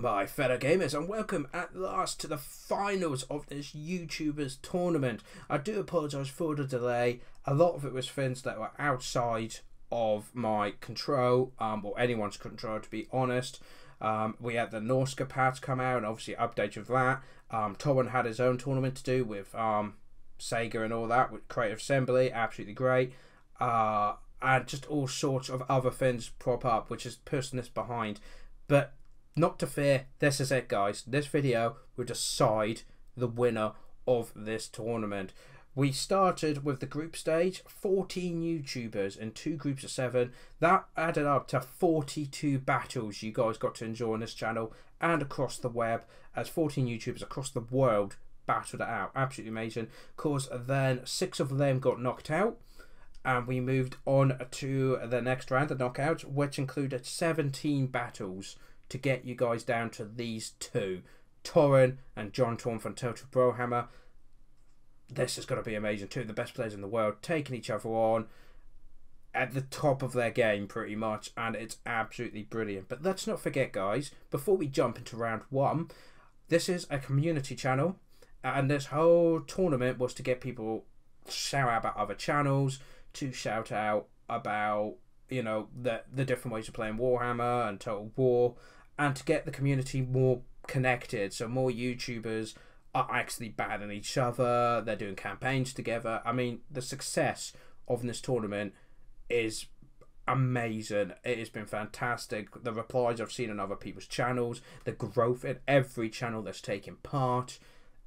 my fellow gamers, and welcome at last to the finals of this YouTubers tournament. I do apologise for the delay. A lot of it was things that were outside of my control, or anyone's control, to be honest. We had the Norska patch come out, and obviously update of that. Turin had his own tournament to do with Sega and all that, with Creative Assembly, absolutely great. And just all sorts of other things prop up, which is pushing this behind. But not to fear, this is it, guys. This video will decide the winner of this tournament. We started with the group stage, 14 YouTubers in 2 groups of 7. That added up to 42 battles you guys got to enjoy on this channel and across the web, as 14 YouTubers across the world battled it out. Absolutely amazing. Of course, then 6 of them got knocked out, and we moved on to the next round, the knockouts, which included 17 battles to get you guys down to these 2, Turin and John Torn from Total Brohammer. This is going to be amazing. 2 of the best players in the world taking each other on at the top of their game pretty much, and it's absolutely brilliant. But let's not forget, guys, before we jump into round 1, this is a community channel, and this whole tournament was to get people to shout out about other channels, to shout out about, you know, the different ways of playing Warhammer and Total War, and to get the community more connected, so more YouTubers are actually battling each other, they're doing campaigns together. I mean, the success of this tournament is amazing. It has been fantastic. The replies I've seen on other people's channels, the growth in every channel that's taking part,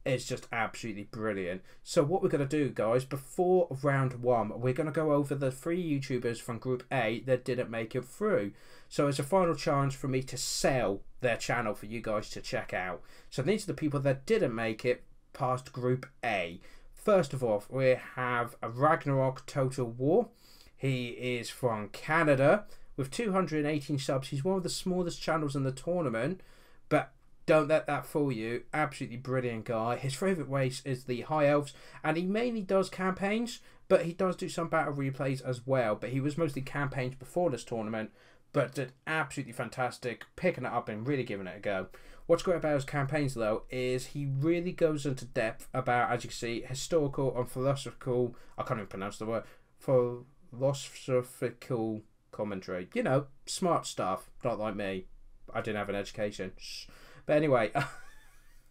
is just absolutely brilliant. So what we're going to do, guys, before round 1, we're going to go over the 3 YouTubers from Group A that didn't make it through. So it's a final chance for me to sell their channel for you guys to check out. So these are the people that didn't make it past Group A. First of all, we have a Ragnarok Total War. He is from Canada with 218 subs. He's one of the smallest channels in the tournament, but don't let that fool you. Absolutely brilliant guy. His favourite race is the High Elves, and he mainly does campaigns, but he does do some battle replays as well. But he was mostly campaigns before this tournament, but did absolutely fantastic, picking it up and really giving it a go. What's great about his campaigns, though, is he really goes into depth about, as you can see, historical and philosophical, I can't even pronounce the word, philosophical commentary. You know, smart stuff, not like me. I didn't have an education. Shh. But anyway,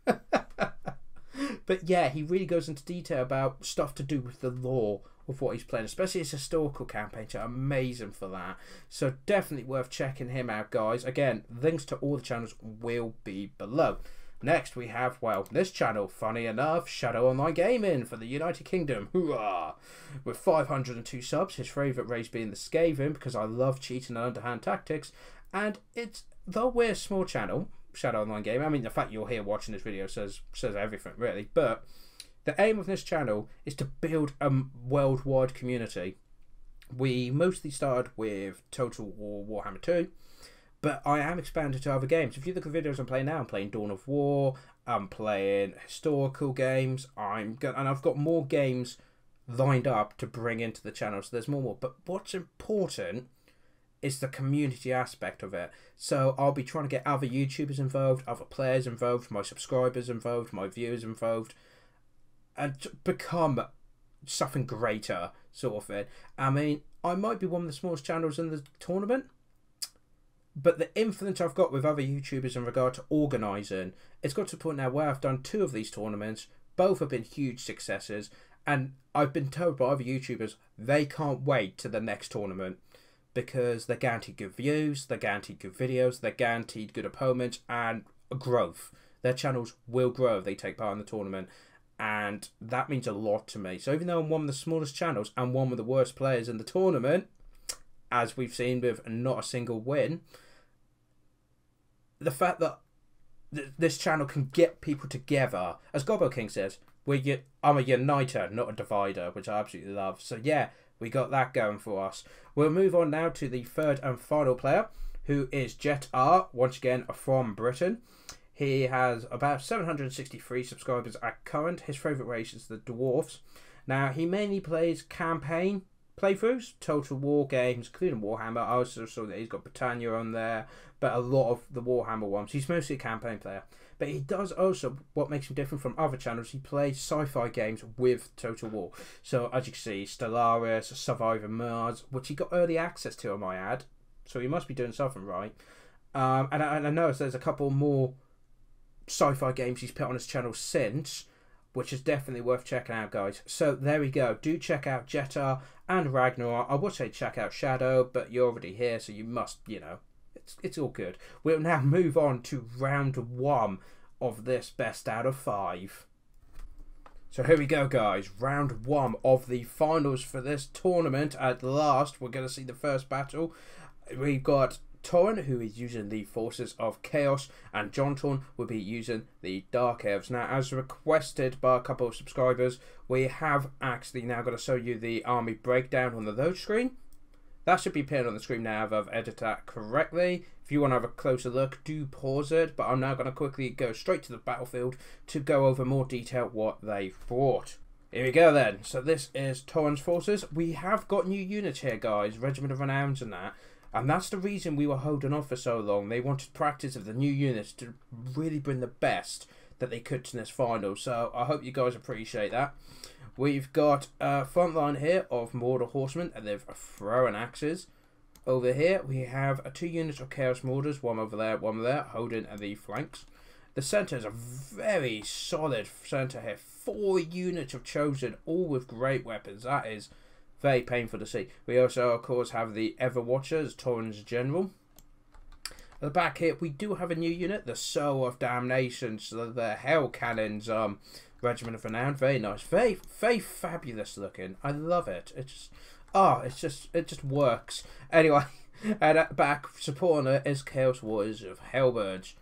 but yeah, he really goes into detail about stuff to do with the lore of what he's playing, especially his historical campaigns are amazing for that. So definitely worth checking him out, guys. Again, links to all the channels will be below. Next, we have, well, this channel, funny enough, Shadow Online Gaming for the United Kingdom. Hoorah! With 502 subs, his favourite race being the Skaven, because I love cheating and underhand tactics. And it's, though we're a small channel, Shadow Online Game, I mean, the fact you're here watching this video says everything, really. But the aim of this channel is to build a worldwide community. We mostly started with Total War Warhammer 2, but I am expanding to other games. If you look at videos I'm playing now, I'm playing Dawn of War, I'm playing historical games, and I've got more games lined up to bring into the channel, so there's more. But what's important is the community aspect of it. So I'll be trying to get other YouTubers involved, other players involved, my subscribers involved, my viewers involved, and become something greater, sort of thing. I mean, I might be one of the smallest channels in the tournament, but the influence I've got with other YouTubers in regard to organising, it's got to the point now where I've done 2 of these tournaments, both have been huge successes, and I've been told by other YouTubers they can't wait to the next tournament, because they're guaranteed good views, they're guaranteed good videos, they're guaranteed good opponents, and growth. Their channels will grow if they take part in the tournament, and that means a lot to me. So even though I'm one of the smallest channels and one of the worst players in the tournament, as we've seen with not a single win, the fact that this channel can get people together, as Gobbo King says, I'm a uniter, not a divider, which I absolutely love. So yeah, we got that going for us. We'll move on now to the 3rd and final player, who is Jet R, once again from Britain. He has about 763 subscribers at current. His favourite race is the Dwarfs. Now, he mainly plays campaign, playthroughs, Total War games, including Warhammer. I also saw that he's got Britannia on there, but a lot of the Warhammer ones. He's mostly a campaign player. But he does also, what makes him different from other channels, he plays sci-fi games with Total War. So as you can see, Stellaris, Survivor Mars, which he got early access to, I might add. So he must be doing something right. And I noticed there's a couple more sci-fi games he's put on his channel since, which is definitely worth checking out, guys. So there we go. Do check out Jetta and Ragnarok. I would say check out Shadow, but you're already here, so you must, you know, it's all good. We'll now move on to round 1 of this best out of 5. So here we go, guys. Round 1 of the finals for this tournament. At last, we're going to see the first battle. We've got Turin, who is using the Forces of Chaos, and John Torn will be using the Dark Elves. Now, as requested by a couple of subscribers, we have actually now got to show you the army breakdown on the load screen. That should be appearing on the screen now if I've edited that correctly. If you want to have a closer look, do pause it. But I'm now going to quickly go straight to the battlefield to go over more detail what they've brought. Here we go then. So this is Turin's forces. We have got new units here, guys. Regiment of Renowns and that. And that's the reason we were holding off for so long. They wanted practice of the new units to really bring the best that they could to this final. So I hope you guys appreciate that. We've got a front line here of Mordor Horsemen, and they're throwing axes. Over here, we have 2 units of Chaos Mordors, one over there, holding the flanks. The centre is a very solid centre here. 4 units of Chosen, all with great weapons. That is very painful to see. We also, of course, have the Everwatcher as Turin's general. At the back here, we do have a new unit, the Soul of Damnation, so the Hell Cannons, Regiment of Renown. Very nice, very fabulous looking. I love it. It's just, it just works. Anyway, and at back supporting it is Chaos Warriors of Hellburge.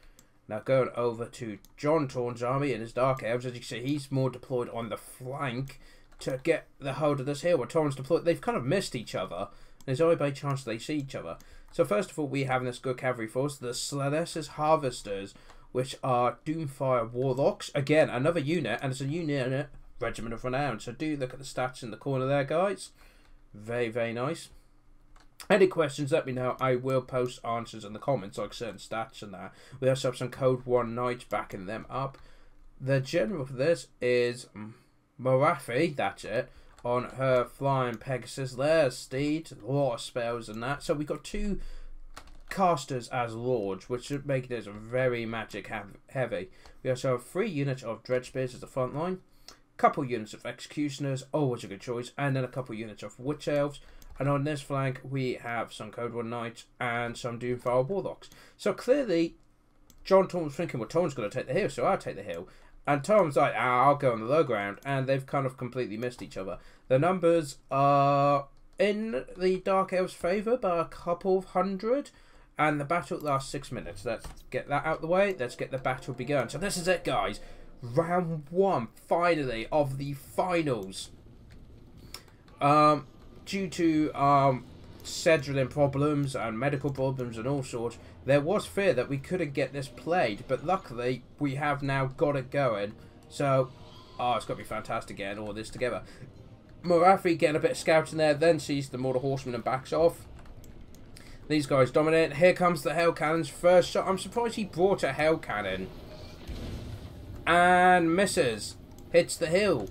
Now going over to John Torn's army and his Dark Elves. As you can see, he's more deployed on the flank to get the hold of this hill. Where Torn's deployed, they've kind of missed each other. There's only by chance they see each other. So first of all, we have in this good cavalry force the Slanes's Harvesters, which are Doomfire Warlocks. Again, another unit, and it's a unit Regiment of Renown. So do look at the stats in the corner there, guys. Very nice. Any questions, let me know. I will post answers in the comments, like certain stats and that. We also have some Code 1 Knights backing them up. The general for this is Morathi, that's it, on her flying Pegasus. There's Steed, a lot of spells and that. So we've got 2 casters as lords, which should make this very magic heavy. We also have 3 units of Dreadspears as the front line, couple units of Executioners, always a good choice, and then a couple units of Witch Elves. And on this flank we have some Code 1 Knights and some Doomfire Warlocks. So clearly John Tom was thinking, well, Tom's going to take the hill, so I'll take the hill. And Tom's like, I'll go on the low ground, and they've kind of completely missed each other. The numbers are in the Dark Elves' favour by a couple of hundred. And the battle lasts 6 minutes. Let's get that out of the way. Let's get the battle begun. So this is it, guys. Round 1, finally, of the finals. Due to scheduling problems and medical problems and all sorts, there was fear that we couldn't get this played. But luckily, we have now got it going. So, it's got to be fantastic getting all this together. Morathi getting a bit of scouting there, then sees the Mordor Horsemen and backs off. These guys dominate. Here comes the Hell Cannons. First shot. I'm surprised he brought a Hell Cannon. And misses. Hits the hill.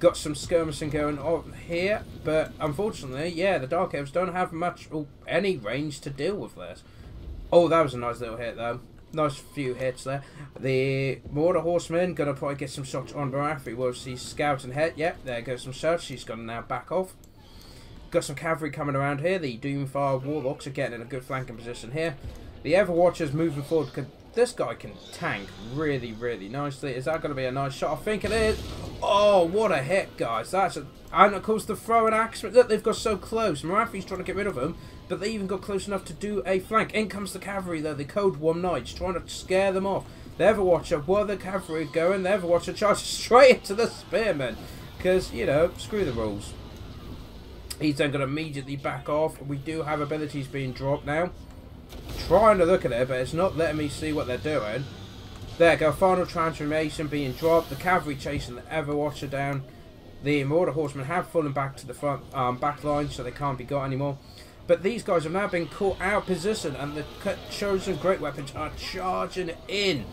Got some skirmishing going on here. But unfortunately, yeah, the Dark Elves don't have much or any range to deal with this. Oh, that was a nice little hit though. Nice few hits there. The Mordor Horseman going to probably get some shots on Morathi. We'll see Scout and hit. Yep, there goes some shots. She's going to now back off. Got some cavalry coming around here. The Doomfire Warlocks are getting in a good flanking position here. The Everwatcher's moving forward because this guy can tank really nicely. Is that going to be a nice shot? I think it is. Oh, what a hit, guys. And of course the throwing axe. Look, they've got so close. Morathi's trying to get rid of them, but they even got close enough to do a flank. In comes the cavalry though, the Code 1 Knights, trying to scare them off. The Everwatcher, while the cavalry going, the Everwatcher charges straight into the spearmen. Because, you know, screw the rules. He's then going to immediately back off. We do have abilities being dropped now. Trying to look at it, but it's not letting me see what they're doing. There you go, final transformation being dropped. The cavalry chasing the Everwatcher down. The Marauder Horsemen have fallen back to the front back line, so they can't be got anymore. But these guys have now been caught out of position, and the chosen great weapons are charging in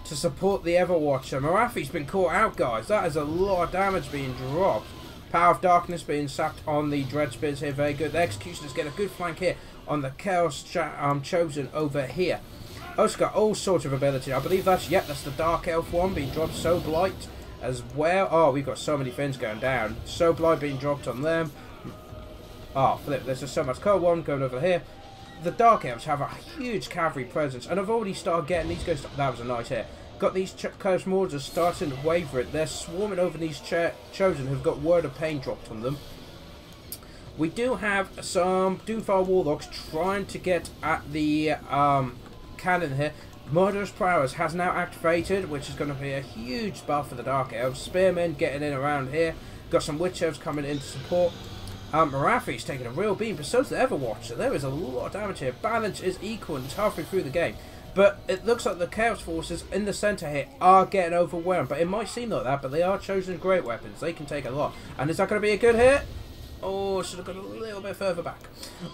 to support the Everwatcher. Marafi's been caught out, guys. That is a lot of damage being dropped. Power of Darkness being sapped on the Dread Spears here. Very good. The Executioners get a good flank here on the Chaos Chosen over here. Also got all sorts of ability. I believe that's the Dark Elf one being dropped. So Blight as well. Oh, we've got so many things going down. So Blight being dropped on them. Oh, flip. There's just so much Cold One going over here. The Dark Elves have a huge cavalry presence, and I've already started getting these guys. That was a nice hit. Got these Chaos Mordors starting to waver it. They're swarming over these Chosen who've got Word of Pain dropped on them. We do have some Doomfire Warlocks trying to get at the cannon here. Murderous Prowess has now activated, which is going to be a huge buff for the Dark Elves. Spearmen getting in around here. Got some Witch Elves coming in to support. Marafi's taking a real beam, but so's the Everwatcher. There is a lot of damage here. Balance is equal and it's halfway through the game. But it looks like the Chaos Forces in the centre here are getting overwhelmed. But it might seem like that, but they are chosen great weapons. They can take a lot. And is that going to be a good hit? Oh, should have gone a little bit further back.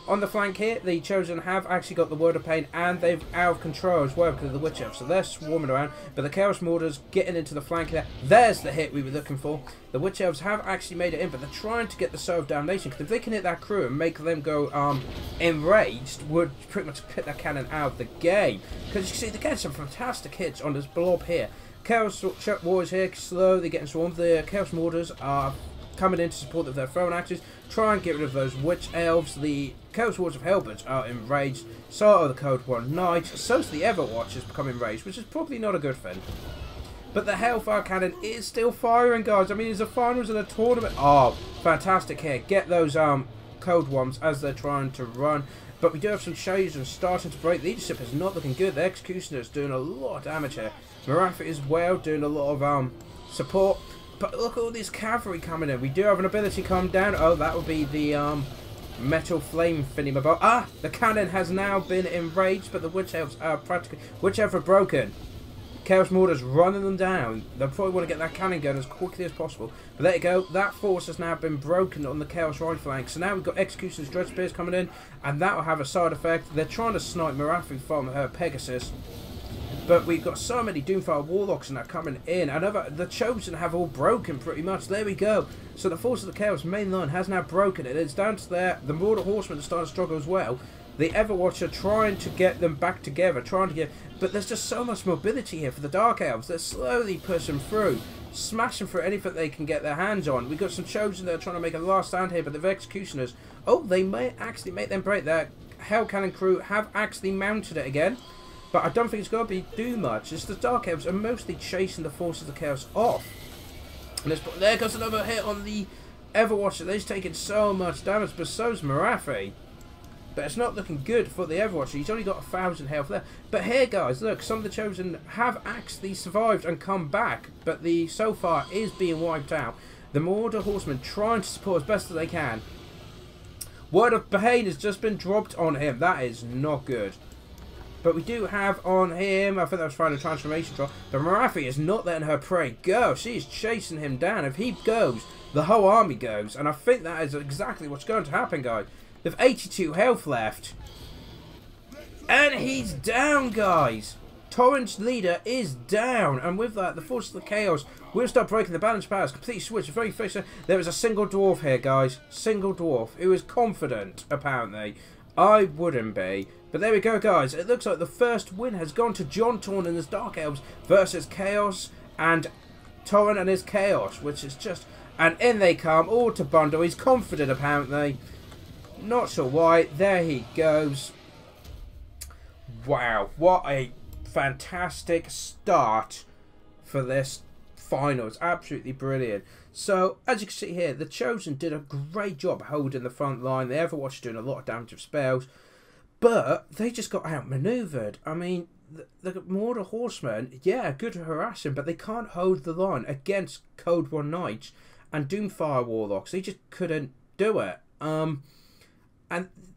On the flank here, the Chosen have actually got the Word of Pain, and they've out of control as well because of the Witch Elf. So they're swarming around, but the Chaos Mordors getting into the flank here. There's the hit we were looking for. The Witch Elves have actually made it in, but they're trying to get the Soul of Damnation, because if they can hit that crew and make them go enraged, would pretty much put that cannon out of the game. Because you see, they're getting some fantastic hits on this blob here. Chaos Warriors here, slowly getting swarmed. The Chaos Mordors are coming in to support with their throwing axes, try and get rid of those Witch Elves. The Chaos Wards of Hellbirds are enraged, so are the Cold War Knights, so's the Everwatchers become enraged, which is probably not a good thing. But the Hellfire Cannon is still firing, guys. I mean, it's the finals of the tournament. Oh, fantastic here. Get those Cold Ones as they're trying to run. But we do have some Chosen starting to break. Leadership is not looking good. The Executioner is doing a lot of damage here. Marafi as well, doing a lot of support. But look at all this cavalry coming in. We do have an ability come down. Oh, that would be the metal flame thingy-mabot. Ah, the cannon has now been enraged, but the Witch Elves are practically... Witch Elves are broken. Chaos Mordors running them down. They'll probably want to get that cannon going as quickly as possible. But there you go. That force has now been broken on the Chaos right flank. So now we've got Executioner's Dread Spears coming in, and that will have a side effect. They're trying to snipe Marafi from her Pegasus. But we've got so many Doomfire Warlocks and that coming in. And the Chosen have all broken pretty much. There we go. So the Force of the Chaos main line has now broken. And it's down to there. The Marauder Horsemen are starting to struggle as well. The Everwatcher trying to get them back together. But there's just so much mobility here for the Dark Elves. They're slowly pushing through. Smashing through anything they can get their hands on. We've got some Chosen that are trying to make a last stand here. But the Executioners, oh, they may actually make them break. Their Hell Cannon crew have actually mounted it again. But I don't think it's going to do much. It's the Dark Elves are mostly chasing the Forces of the Chaos off. And there goes another hit on the Everwatcher. They've taken so much damage, but so's Marafi. But it's not looking good for the Everwatcher. He's only got 1,000 health there. But here, guys, look, some of the Chosen have actually survived and come back. But the so far is being wiped out. The Marauder Horsemen trying to support as best as they can. Word of Pain has just been dropped on him. That is not good. But we do have on him, I think that was Final Transformation Drop, but Marafi is not letting her prey go. She is chasing him down. If he goes, the whole army goes. And I think that is exactly what's going to happen, guys. They have 82 health left. And he's down, guys. Torrent's leader is down. And with that, the Force of the Chaos will start breaking the balance powers. Complete switch. Very fixed. There is a single dwarf here, guys. Single dwarf. Who is confident, apparently. I wouldn't be. But there we go, guys. It looks like the first win has gone to John Torn and his Dark Elves versus Chaos and Torrent and his Chaos, which is just... And in they come, all to bundle. He's confident, apparently. Not sure why. There he goes. Wow. What a fantastic start for this finals. Absolutely brilliant. So, as you can see here, the Chosen did a great job holding the front line. The Everwatch doing a lot of damage with spells. But they just got outmaneuvered. I mean, the Marauder Horsemen, yeah, good harassing, but they can't hold the line against Cold War Knights and Doomfire Warlocks. They just couldn't do it. And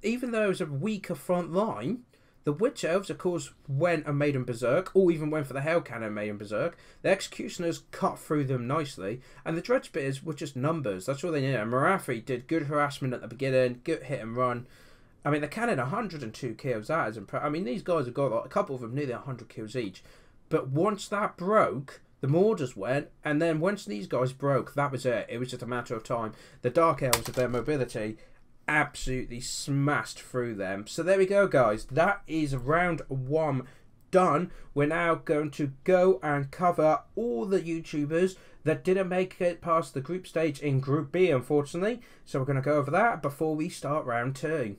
even though it was a weaker front line, The Witch Elves, of course, went and made them berserk, or even went for the Hell Cannon and made them berserk. The Executioners cut through them nicely, and the Dreadspitters were just numbers. That's all they needed. And Marathi did good harassment at the beginning, good hit and run. I mean, the cannon, 102 kills. That is impressive. I mean, these guys have got, like, a couple of them nearly 100 kills each. But once that broke, the Mordors went, and then once these guys broke, that was it. It was just a matter of time. The Dark Elves, with their mobility, absolutely smashed through them. So there we go, guys. That is round 1 done. We're now going to go and cover all the YouTubers that didn't make it past the group stage in Group B, unfortunately. So we're going to go over that before we start round 2.